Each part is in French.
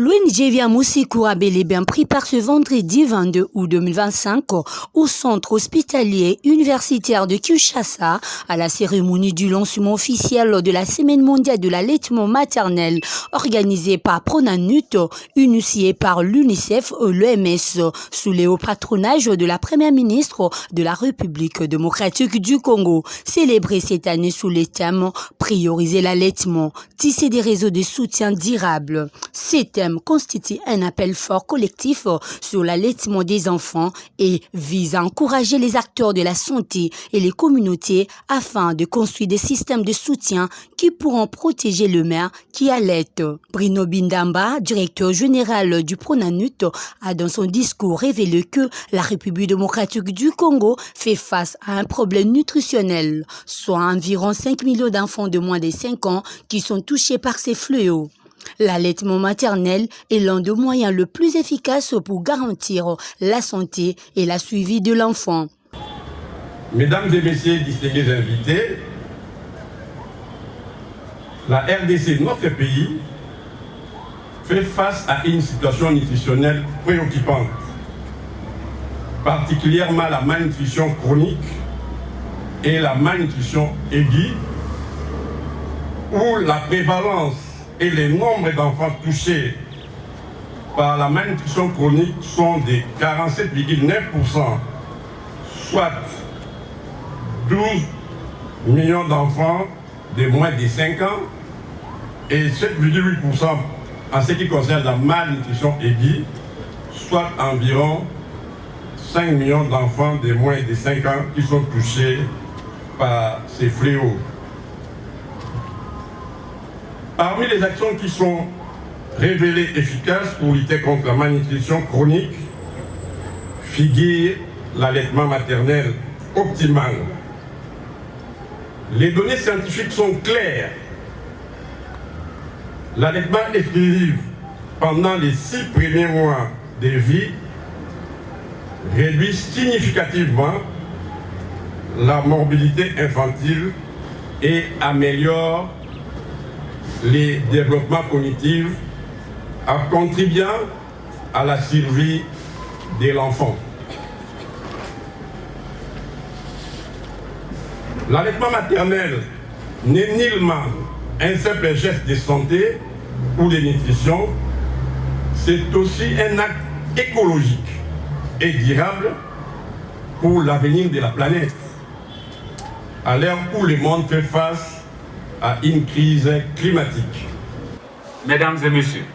L'ONG Viamoussikou a bel et bien pris part ce vendredi 22 août 2025 au centre hospitalier universitaire de Kinshasa à la cérémonie du lancement officiel de la Semaine mondiale de l'allaitement maternel organisée par Pronanut, initiée par l'UNICEF et l'OMS sous le haut patronage de la Première ministre de la République démocratique du Congo. Célébrée cette année sous les thèmes « Prioriser l'allaitement, tisser des réseaux de soutien durables ». Ces thèmes constituent un appel fort collectif sur l'allaitement des enfants et vise à encourager les acteurs de la santé et les communautés afin de construire des systèmes de soutien qui pourront protéger le mère qui allaite. Bruno Bindamba, directeur général du Pronanut, a dans son discours révélé que la République démocratique du Congo fait face à un problème nutritionnel, soit environ 5 millions d'enfants de moins de 5 ans qui sont touchés par ces fléaux. L'allaitement maternel est l'un des moyens le plus efficaces pour garantir la santé et la suivi de l'enfant. Mesdames et messieurs distingués invités, la RDC, notre pays, fait face à une situation nutritionnelle préoccupante, particulièrement la malnutrition chronique et la malnutrition aiguë, où la prévalence et les nombres d'enfants touchés par la malnutrition chronique sont de 47,9%, soit 12 millions d'enfants de moins de 5 ans et 7,8% en ce qui concerne la malnutrition aiguë, soit environ 5 millions d'enfants de moins de 5 ans qui sont touchés par ces fléaux. Parmi les actions qui sont révélées efficaces pour lutter contre la malnutrition chronique, figure l'allaitement maternel optimal. Les données scientifiques sont claires. L'allaitement exclusif pendant les 6 premiers mois de vie réduit significativement la morbidité infantile et améliore les développements cognitifs en contribuant à la survie de l'enfant. L'allaitement maternel n'est nullement un simple geste de santé ou de nutrition, c'est aussi un acte écologique et durable pour l'avenir de la planète, à l'heure où le monde fait face à une crise climatique. Mesdames et messieurs,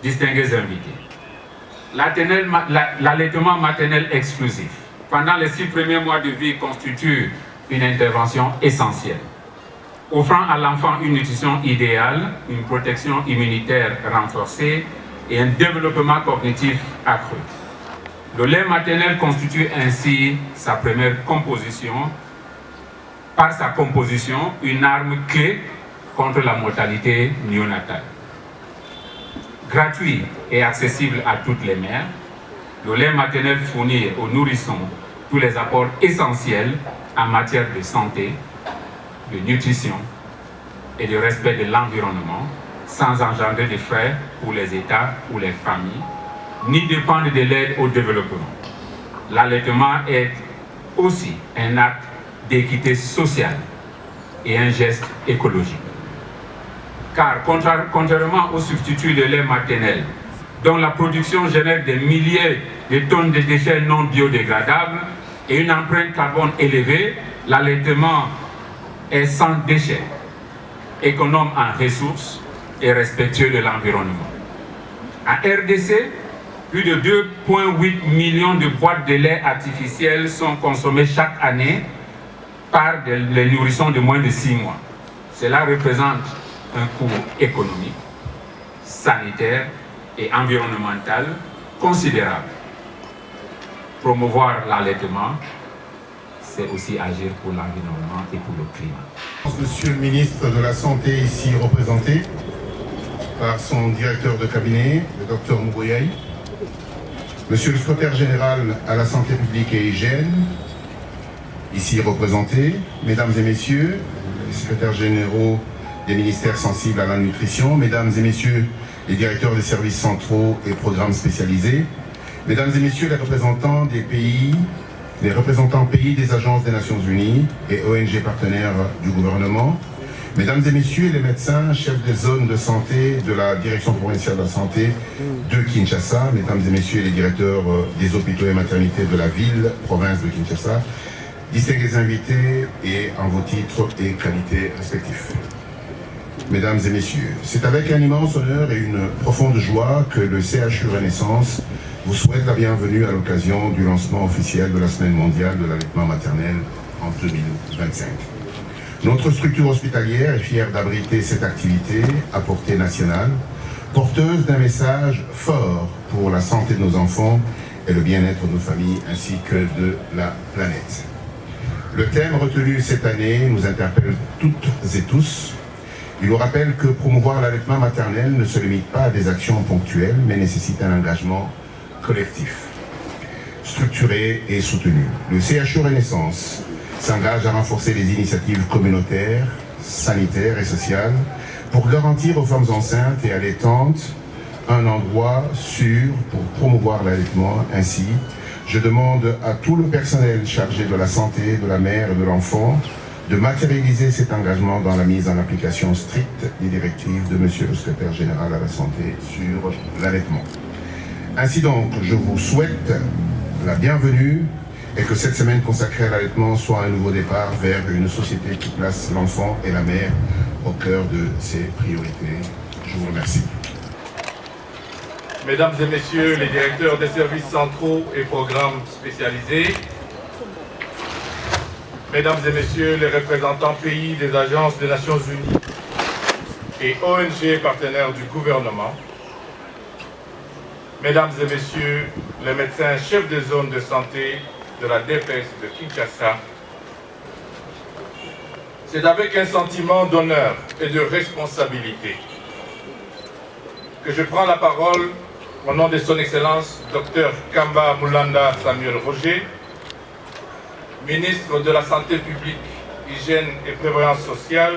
distingués invités, l'allaitement maternel exclusif pendant les 6 premiers mois de vie constitue une intervention essentielle, offrant à l'enfant une nutrition idéale, une protection immunitaire renforcée et un développement cognitif accru. Le lait maternel constitue ainsi sa première composition, par sa composition, une arme clé contre la mortalité néonatale. Gratuit et accessible à toutes les mères, le lait maternel fournit aux nourrissons tous les apports essentiels en matière de santé, de nutrition et de respect de l'environnement, sans engendrer de frais pour les États ou les familles, ni dépendre de l'aide au développement. L'allaitement est aussi un acte d'équité sociale et un geste écologique. Car contrairement au substitut de lait maternel, dont la production génère des milliers de tonnes de déchets non biodégradables et une empreinte carbone élevée, l'allaitement est sans déchets, économe en ressources et respectueux de l'environnement. En RDC, plus de 2,8 millions de boîtes de lait artificiels sont consommées chaque année par les nourrissons de moins de 6 mois. Cela représente un coût économique, sanitaire et environnemental considérable. Promouvoir l'allaitement, c'est aussi agir pour l'environnement et pour le climat. Monsieur le ministre de la Santé, ici représenté par son directeur de cabinet, le docteur Mougoyaï, Monsieur le secrétaire général à la santé publique et hygiène, ici représenté, mesdames et messieurs, les secrétaires généraux des ministères sensibles à la nutrition, mesdames et messieurs les directeurs des services centraux et programmes spécialisés, mesdames et messieurs les représentants pays des agences des Nations Unies et ONG partenaires du gouvernement, mesdames et messieurs les médecins, chefs des zones de santé de la Direction provinciale de la santé de Kinshasa, mesdames et messieurs les directeurs des hôpitaux et maternités de la ville, province de Kinshasa, distingués invités et en vos titres et qualités respectifs. Mesdames et messieurs, c'est avec un immense honneur et une profonde joie que le CHU Renaissance vous souhaite la bienvenue à l'occasion du lancement officiel de la Semaine mondiale de l'allaitement maternel en 2025. Notre structure hospitalière est fière d'abriter cette activité à portée nationale, porteuse d'un message fort pour la santé de nos enfants et le bien-être de nos familles ainsi que de la planète. Le thème retenu cette année nous interpelle toutes et tous. Il nous rappelle que promouvoir l'allaitement maternel ne se limite pas à des actions ponctuelles, mais nécessite un engagement collectif, structuré et soutenu. Le CHU Renaissance s'engage à renforcer les initiatives communautaires, sanitaires et sociales pour garantir aux femmes enceintes et allaitantes un endroit sûr pour promouvoir l'allaitement. Ainsi, je demande à tout le personnel chargé de la santé de la mère et de l'enfant de matérialiser cet engagement dans la mise en application stricte des directives de Monsieur le Secrétaire Général à la Santé sur l'allaitement. Ainsi donc, je vous souhaite la bienvenue et que cette semaine consacrée à l'allaitement soit un nouveau départ vers une société qui place l'enfant et la mère au cœur de ses priorités. Je vous remercie. Mesdames et messieurs les directeurs des services centraux et programmes spécialisés, mesdames et messieurs les représentants pays des agences des Nations Unies et ONG partenaires du gouvernement, mesdames et messieurs les médecins chefs des zones de santé de la DPS de Kinshasa, c'est avec un sentiment d'honneur et de responsabilité que je prends la parole au nom de son Excellence Dr Kamba Moulanda Samuel Roger, ministre de la Santé publique, Hygiène et Prévoyance sociale,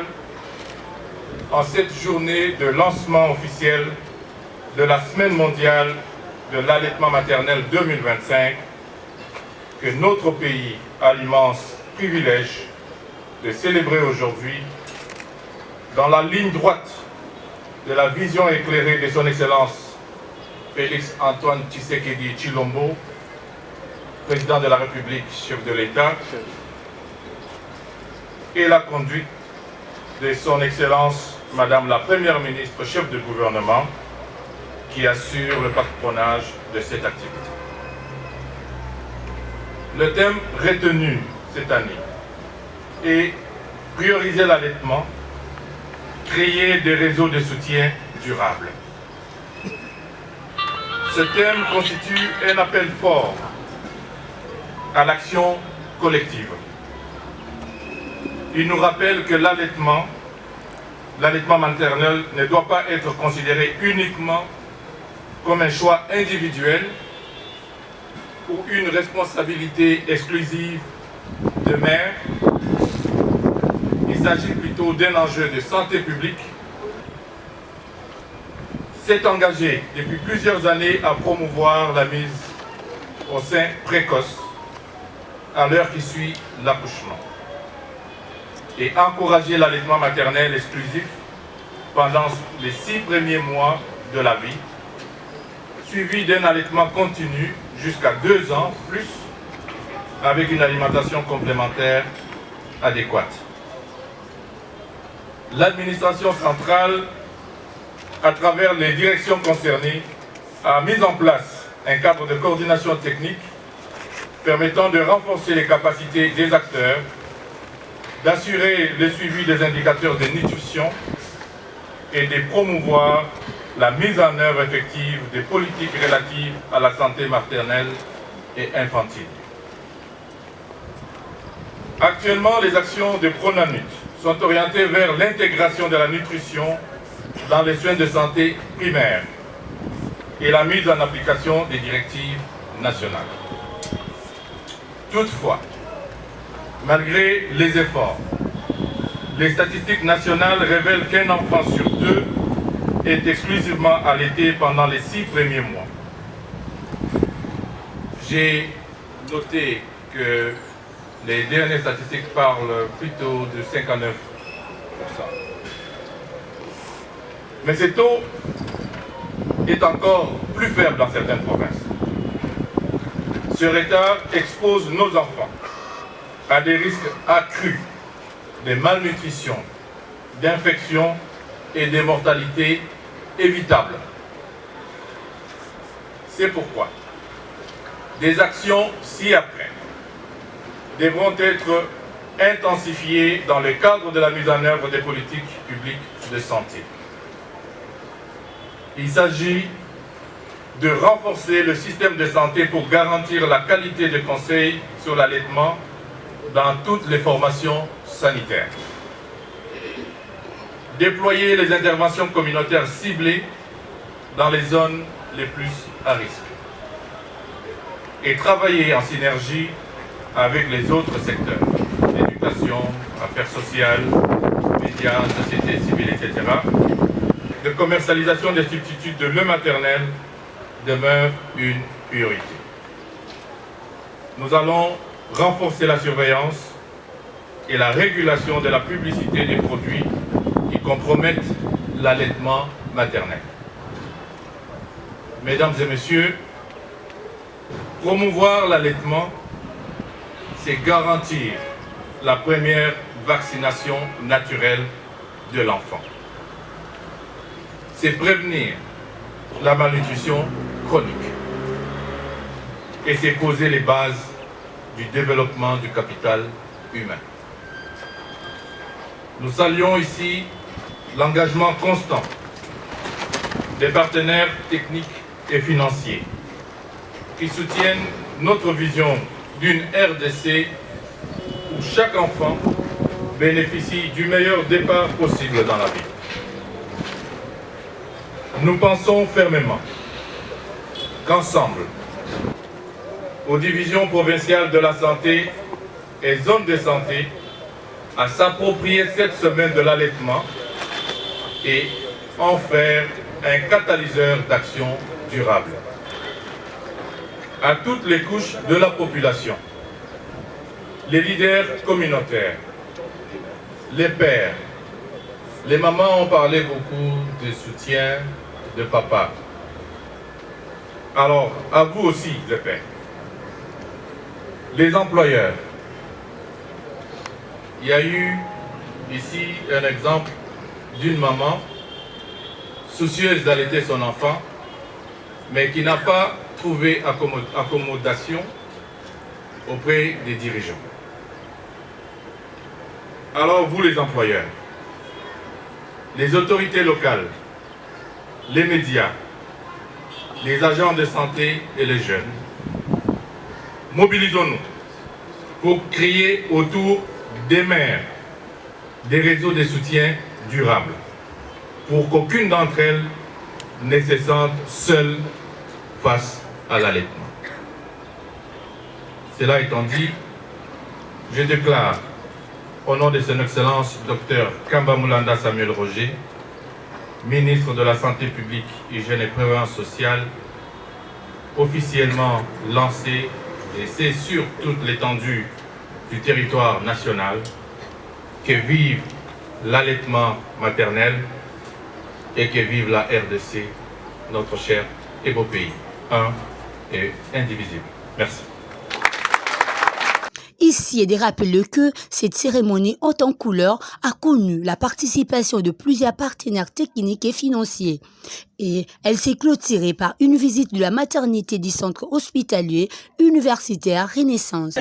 en cette journée de lancement officiel de la Semaine mondiale de l'allaitement maternel 2025 que notre pays a l'immense privilège de célébrer aujourd'hui dans la ligne droite de la vision éclairée de son Excellence Félix Antoine Tshisekedi Tshilombo, président de la République, chef de l'État, et la conduite de son Excellence Madame la Première ministre, chef de gouvernement, qui assure le patronage de cette activité. Le thème retenu cette année est prioriser l'allaitement, créer des réseaux de soutien durables. Ce thème constitue un appel fort à l'action collective. Il nous rappelle que l'allaitement maternel ne doit pas être considéré uniquement comme un choix individuel ou une responsabilité exclusive de mère. Il s'agit plutôt d'un enjeu de santé publique. S'est engagé depuis plusieurs années à promouvoir la mise au sein précoce à l'heure qui suit l'accouchement et encourager l'allaitement maternel exclusif pendant les 6 premiers mois de la vie, suivi d'un allaitement continu jusqu'à 2 ans plus, avec une alimentation complémentaire adéquate. L'administration centrale, à travers les directions concernées, a mis en place un cadre de coordination technique permettant de renforcer les capacités des acteurs, d'assurer le suivi des indicateurs de nutrition et de promouvoir la mise en œuvre effective des politiques relatives à la santé maternelle et infantile. Actuellement, les actions de Pronanut sont orientées vers l'intégration de la nutrition dans les soins de santé primaires et la mise en application des directives nationales. Toutefois, malgré les efforts, les statistiques nationales révèlent qu'un enfant sur deux est exclusivement allaité pendant les 6 premiers mois. J'ai noté que les dernières statistiques parlent plutôt de 59%. Mais ce taux est encore plus faible dans certaines provinces. Ce retard expose nos enfants à des risques accrus de malnutrition, d'infection et de mortalité évitables. C'est pourquoi des actions ci-après devront être intensifiées dans le cadre de la mise en œuvre des politiques publiques de santé. Il s'agit de renforcer le système de santé pour garantir la qualité de conseil sur l'allaitement dans toutes les formations sanitaires. Déployer les interventions communautaires ciblées dans les zones les plus à risque. Et travailler en synergie avec les autres secteurs, éducation, affaires sociales, médias, société civile, etc. De commercialisation des substituts de lait maternel demeure une priorité. Nous allons renforcer la surveillance et la régulation de la publicité des produits qui compromettent l'allaitement maternel. Mesdames et messieurs, promouvoir l'allaitement, c'est garantir la première vaccination naturelle de l'enfant. C'est prévenir la malnutrition chronique. Et c'est poser les bases du développement du capital humain. Nous saluons ici l'engagement constant des partenaires techniques et financiers qui soutiennent notre vision d'une RDC où chaque enfant bénéficie du meilleur départ possible dans la vie. Nous pensons fermement qu'ensemble, aux divisions provinciales de la santé et zones de santé, à s'approprier cette semaine de l'allaitement et en faire un catalyseur d'action durable. À toutes les couches de la population, les leaders communautaires, les pères, les mamans ont parlé beaucoup de soutien de papa. Alors, à vous aussi, les pères, les employeurs. Il y a eu ici un exemple d'une maman soucieuse d'allaiter son enfant, mais qui n'a pas trouvé accommodation auprès des dirigeants. Alors vous les employeurs, les autorités locales, les médias, les agents de santé et les jeunes, mobilisons-nous pour créer autour des mères des réseaux de soutien durables pour qu'aucune d'entre elles ne se sente seule face à l'allaitement. Cela étant dit, je déclare au nom de son Excellence Dr Kamba Moulanda Samuel Roger, ministre de la Santé publique, Hygiène et Prévoyance sociale, officiellement lancé, et c'est sur toute l'étendue du territoire national que vive l'allaitement maternel et que vive la RDC, notre cher et beau pays, un et indivisible. Merci. Ici, et rappelez que cette cérémonie haute en couleur a connu la participation de plusieurs partenaires techniques et financiers. Et elle s'est clôturée par une visite de la maternité du centre hospitalier universitaire Renaissance.